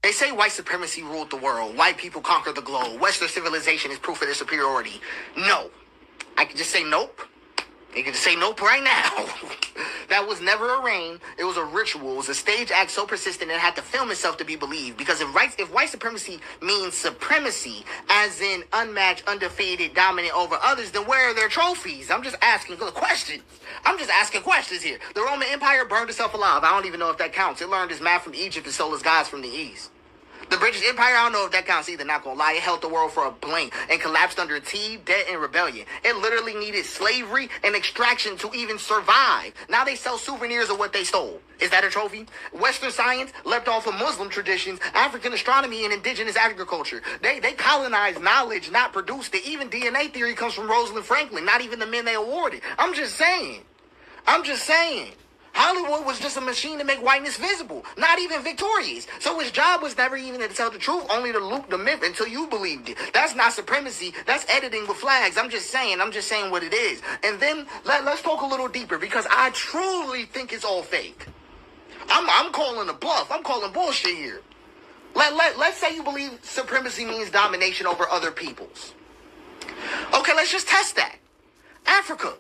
They say white supremacy ruled the world. White people conquered the globe. Western civilization is proof of their superiority. No. I can just say nope. You can just say nope right now. That was never a reign. It was a ritual. It was a stage act so persistent it had to film itself to be believed. Because if white supremacy means supremacy, as in unmatched, undefeated, dominant over others, then where are their trophies? I'm just asking questions. I'm just asking questions here. The Roman Empire burned itself alive. I don't even know if that counts. It learned its math from Egypt and stole its gods from the East. The British Empire, I don't know if that counts either, not gonna lie. It held the world for a blink and collapsed under tea, debt, and rebellion. It literally needed slavery and extraction to even survive. Now they sell souvenirs of what they stole. Is that a trophy? Western science leapt off of Muslim traditions, African astronomy, and indigenous agriculture. They colonized knowledge, not produced it. Even DNA theory comes from Rosalind Franklin, not even the men they awarded. I'm just saying. Hollywood was just a machine to make whiteness visible, not even victorious. So his job was never even to tell the truth, only to loop the myth until you believed it. That's not supremacy. That's editing with flags. I'm just saying what it is. And then let's talk a little deeper, because I truly think it's all fake. I'm calling a bluff. I'm calling bullshit here. Let's say you believe supremacy means domination over other peoples. Okay, let's just test that. Africa.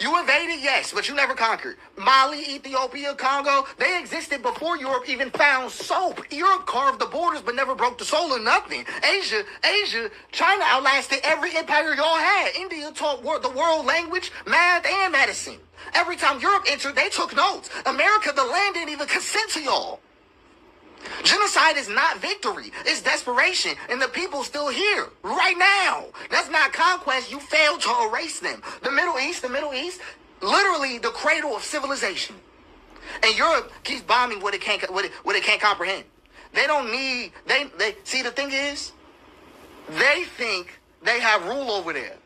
You invaded, yes, but you never conquered. Mali, Ethiopia, Congo, they existed before Europe even found soap. Europe carved the borders but never broke the soul of nothing. Asia, China outlasted every empire y'all had. India taught the world language, math, and medicine. Every time Europe entered, they took notes. America, the land, didn't even consent to y'all. Genocide is not victory. It's desperation. And the people still here right now. That's not conquest. You failed to erase them. The Middle East, literally the cradle of civilization. And Europe keeps bombing what it can't comprehend. They don't need, they see, the thing is, they think they have rule over there.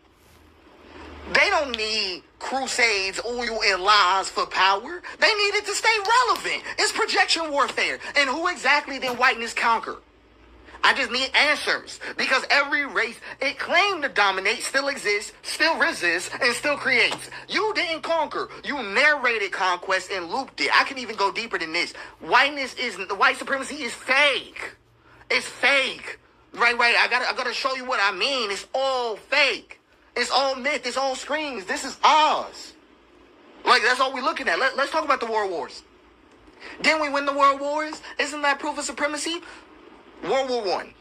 They don't need crusades, oil, and lies for power. They need it to stay relevant. It's projection warfare. And who exactly did whiteness conquer? I just need answers. Because every race it claimed to dominate still exists, still resists, and still creates. You didn't conquer. You narrated conquest and looped it. I can even go deeper than this. White supremacy is fake. It's fake. Right. I gotta show you what I mean. It's all fake. It's all myth. It's all screens. This is ours. Like, that's all we're looking at. Let's talk about the world wars. Didn't we win the world wars? Isn't that proof of supremacy? World War I.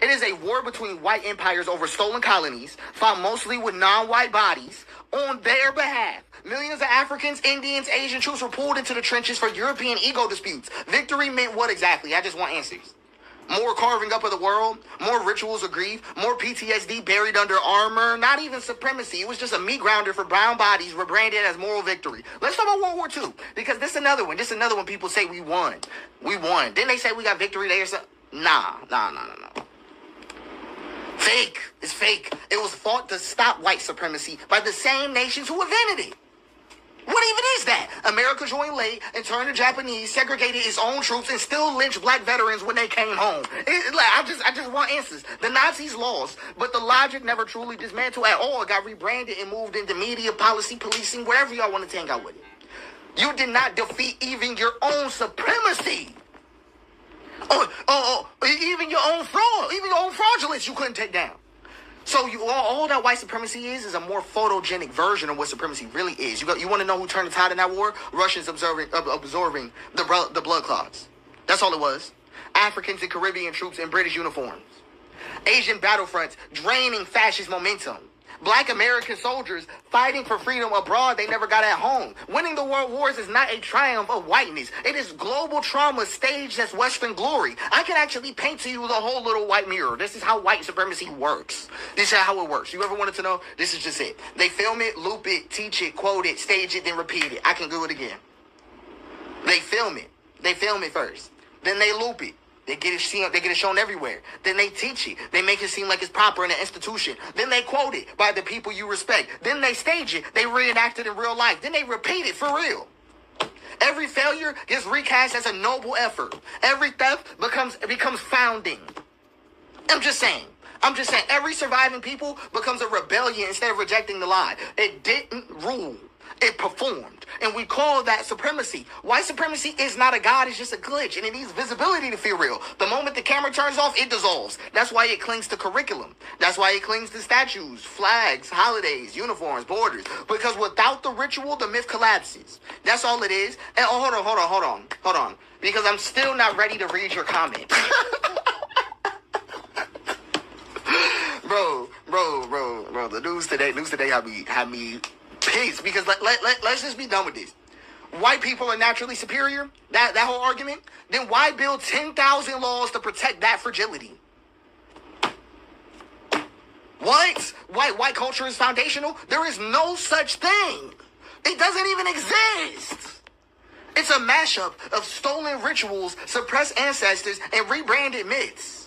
It is a war between white empires over stolen colonies, fought mostly with non-white bodies, on their behalf. Millions of Africans, Indians, Asian troops were pulled into the trenches for European ego disputes. Victory meant what exactly? I just want answers. More carving up of the world, more rituals of grief, more PTSD buried under armor, not even supremacy. It was just a meat grounder for brown bodies rebranded as moral victory. Let's talk about World War II, because this is another one. This is another one people say we won. We won. Didn't they say we got victory there or something? Nah. Fake. It's fake. It was fought to stop white supremacy by the same nations who invented it. What even is that? America joined late and turned the Japanese, segregated its own troops, and still lynched black veterans when they came home. I just want answers. The Nazis lost, but the logic never truly dismantled at all. It got rebranded and moved into media, policy, policing, wherever y'all want to hang out with it. You did not defeat even your own supremacy. Even your own fraudulence you couldn't take down. So all that white supremacy is a more photogenic version of what supremacy really is. You want to know who turned the tide in that war? Russians absorbing the blood clots. That's all it was. Africans and Caribbean troops in British uniforms. Asian battlefronts draining fascist momentum. Black American soldiers fighting for freedom abroad they never got at home. Winning the world wars is not a triumph of whiteness. It is global trauma staged as Western glory. I can actually paint to you the whole little white mirror. This is how white supremacy works. This is how it works. You ever wanted to know? This is just it. They film it, loop it, teach it, quote it, stage it, then repeat it. I can do it again. They film it. They film it first. Then they loop it. They get it shown everywhere. Then they teach it. They make it seem like it's proper in an institution. Then they quote it by the people you respect. Then they stage it. They reenact it in real life. Then they repeat it for real. Every failure gets recast as a noble effort. Every theft becomes founding. I'm just saying. Every surviving people becomes a rebellion instead of rejecting the lie. It didn't rule. It performed. And we call that supremacy. White supremacy is not a god, it's just a glitch. And it needs visibility to feel real. The moment the camera turns off, it dissolves. That's why it clings to curriculum. That's why it clings to statues, flags, holidays, uniforms, borders. Because without the ritual, the myth collapses. That's all it is. And hold on. Because I'm still not ready to read your comment. Bro. The news today had me pissed, because let's just be done with this. White people are naturally superior, that whole argument. Then why build 10,000 laws to protect that fragility? What? White culture is foundational? There is no such thing. It doesn't even exist. It's a mashup of stolen rituals, suppressed ancestors, and rebranded myths.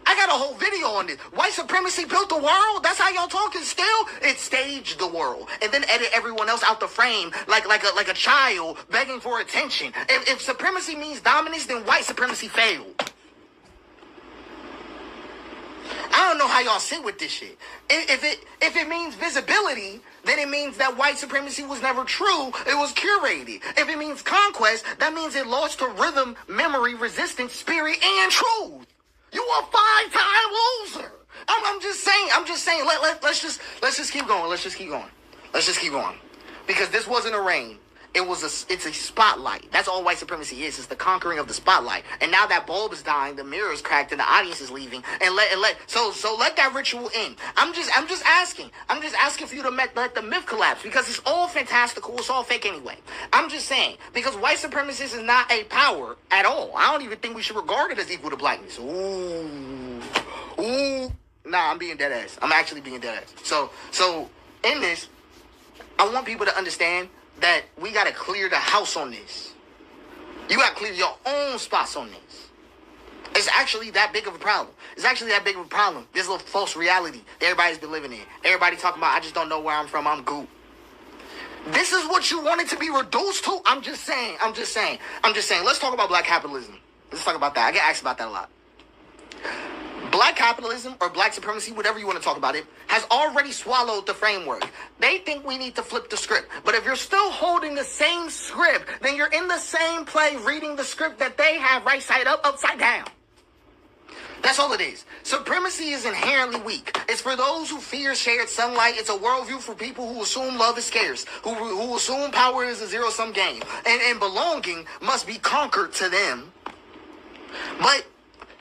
I got a whole video on this. White supremacy built the world? That's how y'all talking still? It staged the world and then edit everyone else out the frame like a child begging for attention. If supremacy means dominance, then white supremacy failed. I don't know how y'all sit with this shit. If it means visibility, then it means that white supremacy was never true. It was curated. If it means conquest, that means it lost to rhythm, memory, resistance, spirit, and truth. You a 5-time loser. I'm just saying. Let's just keep going. Because this wasn't a reign. It's a spotlight. That's all white supremacy is. It's the conquering of the spotlight. And now that bulb is dying, the mirror is cracked, and the audience is leaving. And so let that ritual end. I'm just asking for you to let the myth collapse, because it's all fantastical. It's all fake anyway. I'm just saying, because white supremacist is not a power at all. I don't even think we should regard it as equal to blackness. Ooh. Nah, I'm being dead ass. I'm actually being dead ass. So in this, I want people to understand that we got to clear the house on this. You got to clear your own spots on this. It's actually that big of a problem. This little false reality that everybody's been living in. Everybody talking about, I just don't know where I'm from, I'm goop. This is what you wanted to be reduced to? I'm just saying. Let's talk about black capitalism. Let's talk about that. I get asked about that a lot. Black capitalism, or black supremacy, whatever you want to talk about it, has already swallowed the framework. They think we need to flip the script. But if you're still holding the same script, then you're in the same play reading the script that they have right side up, upside down. That's all it is. Supremacy is inherently weak. It's for those who fear shared sunlight. It's a worldview for people who assume love is scarce, who assume power is a zero-sum game, and belonging must be conquered to them. But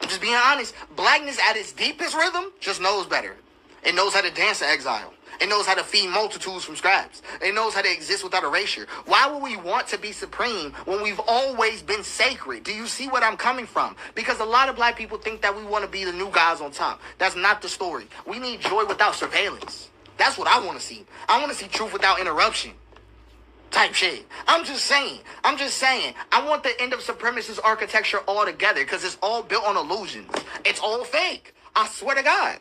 just being honest, blackness at its deepest rhythm just knows better. It knows how to dance in exile. It knows how to feed multitudes from scraps. It knows how to exist without erasure. Why would we want to be supreme when we've always been sacred? Do you see what I'm coming from? Because a lot of black people think that we want to be the new guys on top. That's not the story. We need joy without surveillance. That's what I want to see. I want to see truth without interruption. Type shit. I'm just saying. I want the end of supremacist architecture altogether, because it's all built on illusions. It's all fake. I swear to God.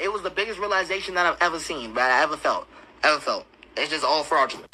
It was the biggest realization that I've ever seen, but I ever felt. It's just all fraudulent.